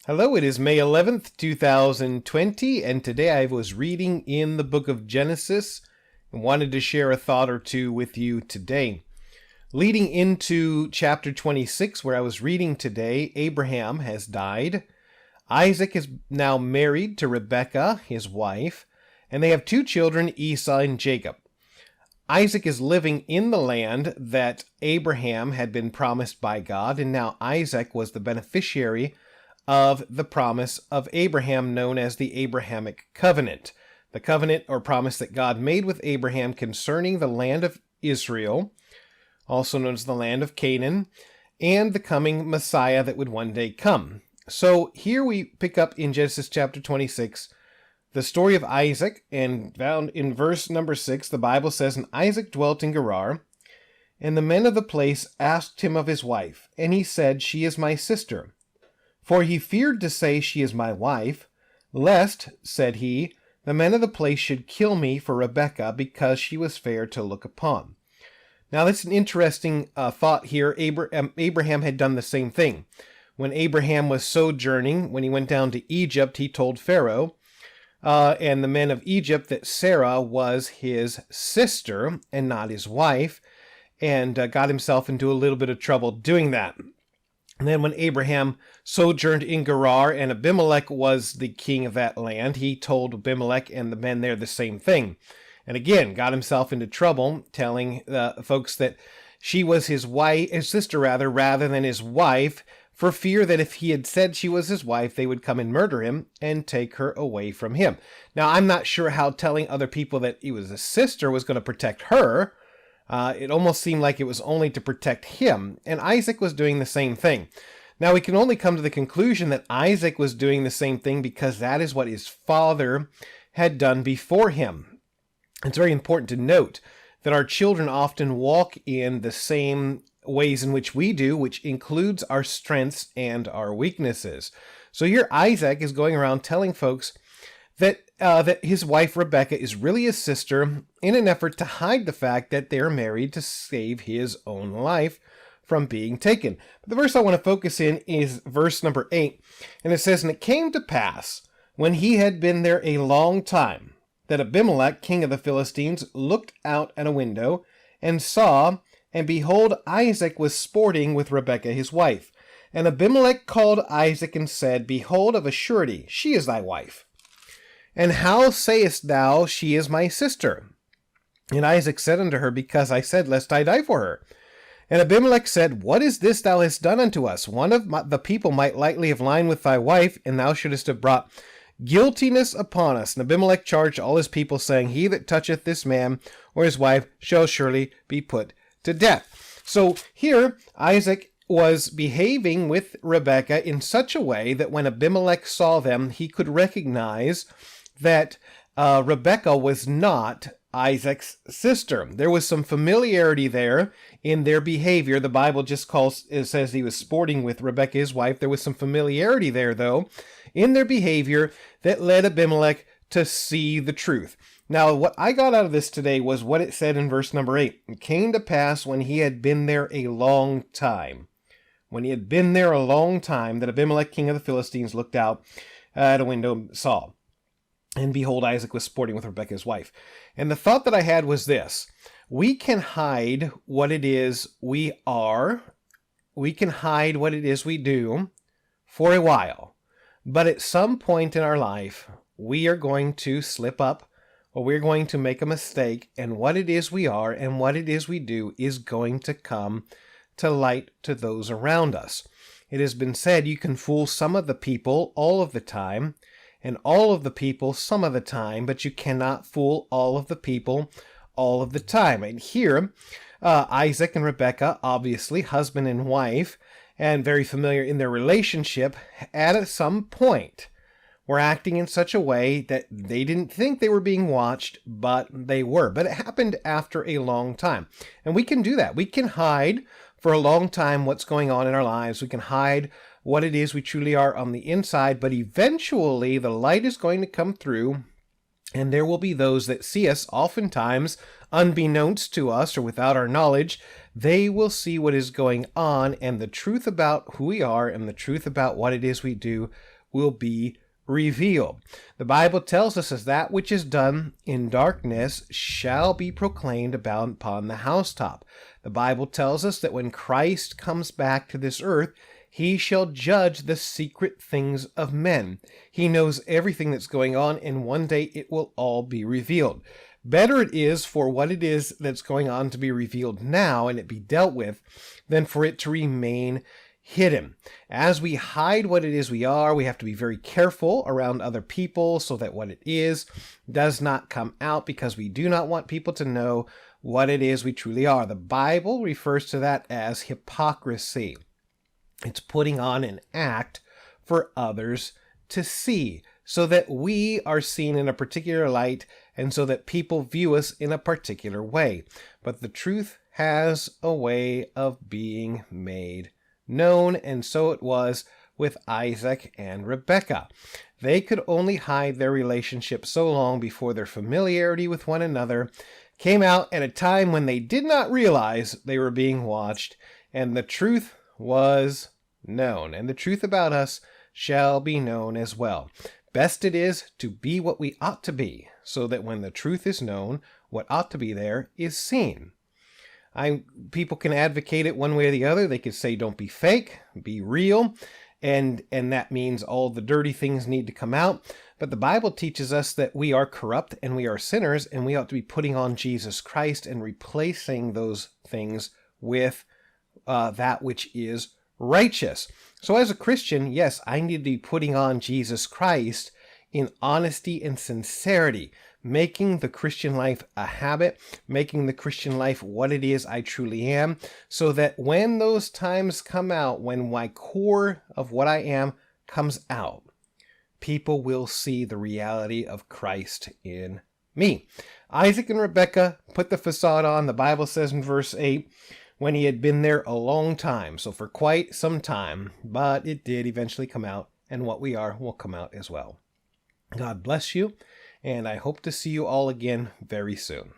Hello, it is May 11th, 2020, and today I was reading in the book of Genesis and wanted to share a thought or two with you today. Leading into chapter 26, where I was reading today, Abraham has died. Isaac is now married to Rebekah, his wife, and they have two children, Esau and Jacob. Isaac is living in the land that Abraham had been promised by God, and now Isaac was the beneficiary of the promise of Abraham known as the Abrahamic covenant. The covenant or promise that God made with Abraham concerning the land of Israel, also known as the land of Canaan, and the coming Messiah that would one day come. So here we pick up in Genesis chapter 26, the story of Isaac, and found in verse number 6, the Bible says, "And Isaac dwelt in Gerar, and the men of the place asked him of his wife, and he said, She is my sister. For he feared to say, She is my wife, lest, said he, the men of the place should kill me for Rebekah, because she was fair to look upon." Now that's an interesting thought here. Abraham had done the same thing. When Abraham was sojourning, when he went down to Egypt, he told Pharaoh and the men of Egypt that Sarah was his sister and not his wife, and got himself into a little bit of trouble doing that. And then when Abraham sojourned in Gerar and Abimelech was the king of that land, he told Abimelech and the men there the same thing. And again, got himself into trouble, telling the folks that she was his wife, his sister rather than his wife, for fear that if he had said she was his wife, they would come and murder him and take her away from him. Now, I'm not sure how telling other people that he was a sister was going to protect her. It almost seemed like it was only to protect him, and Isaac was doing the same thing. Now, we can only come to the conclusion that Isaac was doing the same thing because that is what his father had done before him. It's very important to note that our children often walk in the same ways in which we do, which includes our strengths and our weaknesses. So here Isaac is going around telling folks that his wife Rebekah is really his sister in an effort to hide the fact that they're married to save his own life from being taken. But the verse I want to focus in is verse number 8, and it says, "And it came to pass, when he had been there a long time, that Abimelech, king of the Philistines, looked out at a window, and saw, and behold, Isaac was sporting with Rebekah his wife. And Abimelech called Isaac and said, Behold, of a surety, she is thy wife. And how sayest thou, She is my sister? And Isaac said unto her, Because I said, Lest I die for her. And Abimelech said, What is this thou hast done unto us? One of the people might lightly have lain with thy wife, and thou shouldest have brought guiltiness upon us. And Abimelech charged all his people, saying, He that toucheth this man or his wife shall surely be put to death." So here Isaac was behaving with Rebekah in such a way that when Abimelech saw them, he could recognize that Rebekah was not Isaac's sister. There was some familiarity there in their behavior. The Bible just says he was sporting with Rebekah, his wife. There was some familiarity there, though, in their behavior that led Abimelech to see the truth. Now, what I got out of this today was what it said in verse number 8. "It came to pass when he had been there a long time." When he had been there a long time, that Abimelech, king of the Philistines, looked out at a window and saw. And behold, Isaac was sporting with Rebekah his wife. And the thought that I had was this: we can hide what it is we are. We can hide what it is we do for a while. But at some point in our life, we are going to slip up, or we're going to make a mistake, and what it is we are and what it is we do is going to come to light to those around us. It has been said you can fool some of the people all of the time, and all of the people some of the time, but you cannot fool all of the people all of the time. And here, Isaac and Rebekah, obviously husband and wife, and very familiar in their relationship, at some point were acting in such a way that they didn't think they were being watched, but they were. But it happened after a long time. And we can do that. We can hide for a long time what's going on in our lives. We can hide what it is we truly are on the inside, but eventually the light is going to come through, and there will be those that see us, oftentimes unbeknownst to us or without our knowledge. They will see what is going on, and the truth about who we are and the truth about what it is we do will be revealed. The Bible tells us as that which is done in darkness shall be proclaimed about upon the housetop. The Bible tells us that when Christ comes back to this earth, he shall judge the secret things of men. He knows everything that's going on, and one day it will all be revealed. Better it is for what it is that's going on to be revealed now and it be dealt with than for it to remain hidden. As we hide what it is we are, we have to be very careful around other people so that what it is does not come out, because we do not want people to know what it is we truly are. The Bible refers to that as hypocrisy. It's putting on an act for others to see, so that we are seen in a particular light and so that people view us in a particular way. But the truth has a way of being made known, and so it was with Isaac and Rebekah. They could only hide their relationship so long before their familiarity with one another came out at a time when they did not realize they were being watched, and the truth was known, and the truth about us shall be known as well. Best it is to be what we ought to be, so that when the truth is known, what ought to be there is seen. People can advocate it one way or the other. They could say, don't be fake, be real, and that means all the dirty things need to come out. But the Bible teaches us that we are corrupt and we are sinners, and we ought to be putting on Jesus Christ and replacing those things with that which is righteous. So as a Christian, yes, I need to be putting on Jesus Christ in honesty and sincerity, making the Christian life a habit, making the Christian life what it is I truly am, so that when those times come out, when my core of what I am comes out, people will see the reality of Christ in me. Isaac and Rebekah put the facade on, the Bible says in verse 8, when he had been there a long time, so for quite some time, but it did eventually come out, and what we are will come out as well. God bless you, and I hope to see you all again very soon.